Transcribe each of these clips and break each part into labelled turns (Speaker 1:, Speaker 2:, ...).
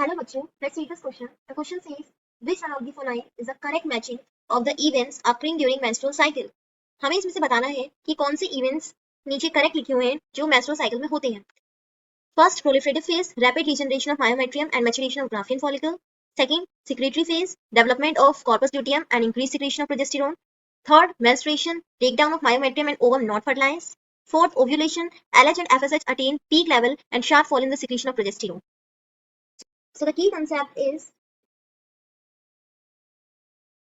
Speaker 1: Hello बच्चों, let's see this question. The question says, which one of the following is the correct matching of the events occurring during menstrual cycle? हमें इसमें से बताना है कि कौन से events नीचे correct लिखे हुए हैं जो menstrual cycle में होते हैं. First, proliferative phase, rapid regeneration of myometrium and maturation of Graafian follicle. Second, secretory phase, development of corpus luteum and increased secretion of progesterone. Third, menstruation, breakdown of myometrium and ovum not fertilized. Fourth, ovulation, LH and FSH attain peak level and sharp fall in the secretion of progesterone. So the key concept is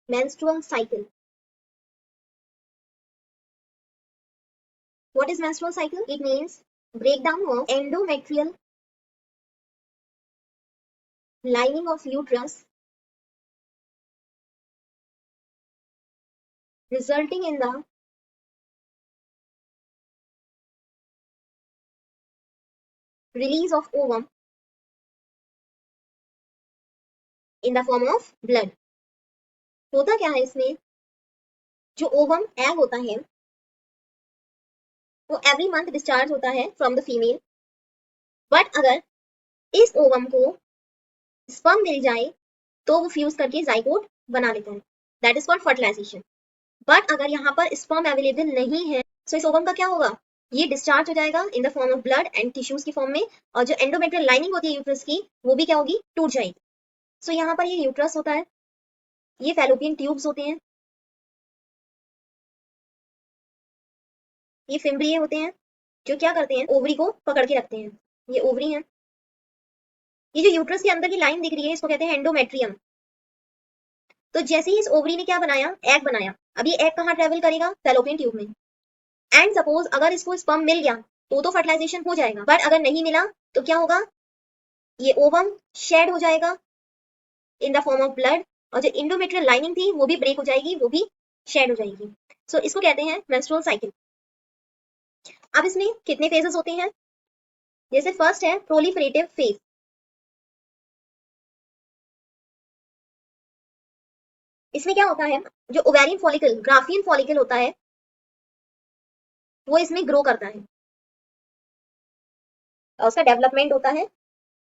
Speaker 1: menstrual cycle. What is menstrual cycle? It means breakdown of endometrial lining of uterus resulting in the release of ovum in the form of blood. होता क्या है इसमें, जो ovum egg होता है वो every month discharge होता है फ्रॉम द फीमेल, बट अगर इस ओवम को स्पर्म मिल जाए तो वो फ्यूज करके जाइगोट बना लेता है, that is called fertilization. But अगर यहाँ पर स्पर्म अवेलेबल नहीं है तो इस ओवम का क्या होगा, ये डिस्चार्ज हो जाएगा in the form of blood and tissues की फॉर्म में, और जो एंडोमेट्रियल लाइनिंग होती है यूट्रस की वो भी क्या होगी, टूट जाएगी. सो यहाँ पर ये यूट्रस होता है, ये फैलोपियन ट्यूब्स होते हैं, ये फिम्ब्रिए होते हैं जो क्या करते हैं, ओवरी को पकड़ के रखते हैं. ये ओवरी है. ये जो यूट्रस के अंदर की लाइन दिख रही है इसको कहते हैं एंडोमेट्रियम. तो जैसे ही इस ओवरी ने क्या बनाया, एग बनाया. अब ये एग कहाँ ट्रेवल करेगा, फैलोपियन ट्यूब में. एंड सपोज अगर इसको स्पर्म मिल गया तो फर्टिलाइजेशन हो जाएगा, बट अगर नहीं मिला तो क्या होगा, ये ओवम शेड हो जाएगा in the form of blood, और जो इंडोमेट्रियल लाइनिंग थी वो भी ब्रेक हो जाएगी, वो भी शेड हो जाएगी. सो इसको कहते हैं मेंस्ट्रुअल साइकिल. अब इसमें कितने फेजेस होते हैं, जैसे फर्स्ट है प्रोलिफरेटिव फेज. इसमें क्या होता है, जो ओवेरियन फॉलिकल, ग्राफियन फॉलिकल होता है वो इसमें ग्रो करता है और उसका डेवलपमेंट होता है.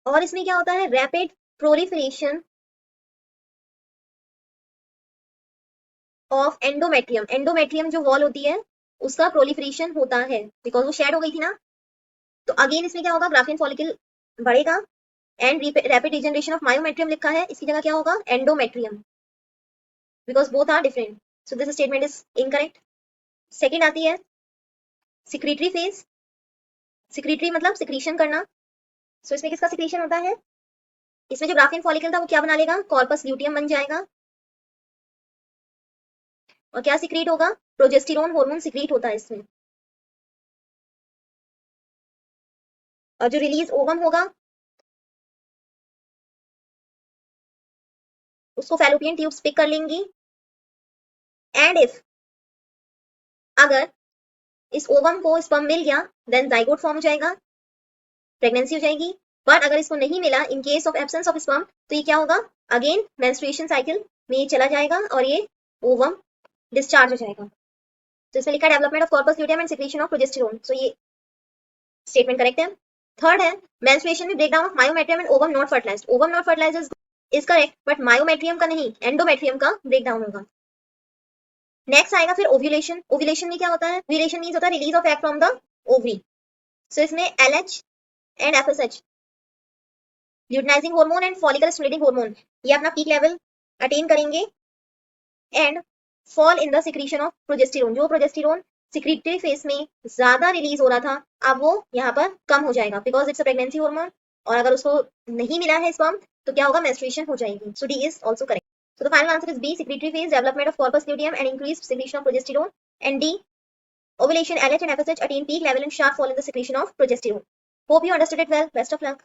Speaker 1: और इसमें क्या होता है, rapid proliferation of endometrium. Endometrium जो वॉल होती है उसका प्रोलिफरेशन होता है, बिकॉज वो शेड हो गई थी ना. तो अगेन इसमें क्या होगा, ग्राफियन फॉलिकल बढ़ेगा and rapid regeneration of myometrium लिखा है, इसकी जगह क्या होगा, endometrium, because both are different. So this statement is incorrect. Second आती है सिक्रीटरी फेज. सिक्रीटरी मतलब सिक्रीशन करना. सो इसमें किसका सिक्रीशन होता है, इसमें जो ग्राफियन फॉलिकल था वो क्या बना लेगा, कॉर्पस ल्यूटियम बन जाएगा. और क्या सिक्रीट होगा, प्रोजेस्टेरोन हार्मोन सिक्रीट होता है इसमें. और जो रिलीज ओवम होगा उसको फैलोपियन ट्यूब्स पिक कर लेंगी. एंड इफ अगर इस ओवम को स्पर्म मिल गया देन जाइगोट फॉर्म हो जाएगा, प्रेगनेंसी हो जाएगी. बट अगर इसको नहीं मिला, in case of absence of sperm, तो ये क्या होगा, अगेन मेंस्ट्रुएशन साइकिल में ये चला जाएगा और ये ओवम डिस्चार्ज हो जाएगा. तो इसमें लिखा development of corpus luteum and secretion of progesterone. So ये स्टेटमेंट करेक्ट है. थर्ड है मेंस्ट्रुएशन में breakdown of myometrium and ovum not fertilized. Ovum not fertilized is correct, but myometrium का नहीं, एंडोमेट्रियम का ब्रेकडाउन होगा. नेक्स्ट आएगा फिर ओव्यूलेशन. ओव्यूलेशन में क्या होता है, ओव्यूलेशन मींस होता है release of egg from the ovary. So इसमें LH and FSH, luteinizing hormone and follicle stimulating hormone, ये अपना पीक लेवल अटेन करेंगे and fall in the secretion of progesterone. जो प्रोजेस्टेरोन सिक्रीटरी फेज में ज्यादा release हो रहा था अब वो यहाँ पर कम हो जाएगा, because it's a pregnancy hormone. और अगर उसको नहीं मिला है स्पर्म तो क्या होगा, मेंस्ट्रुएशन हो जाएगी. सो D is also correct. So the final answer is B, secretory phase, development of corpus luteum and increased secretion of progesterone. And D, ovulation, LH and FSH attain peak level and sharp fall in the secretion of progesterone. Hope you understood it well. Best of luck.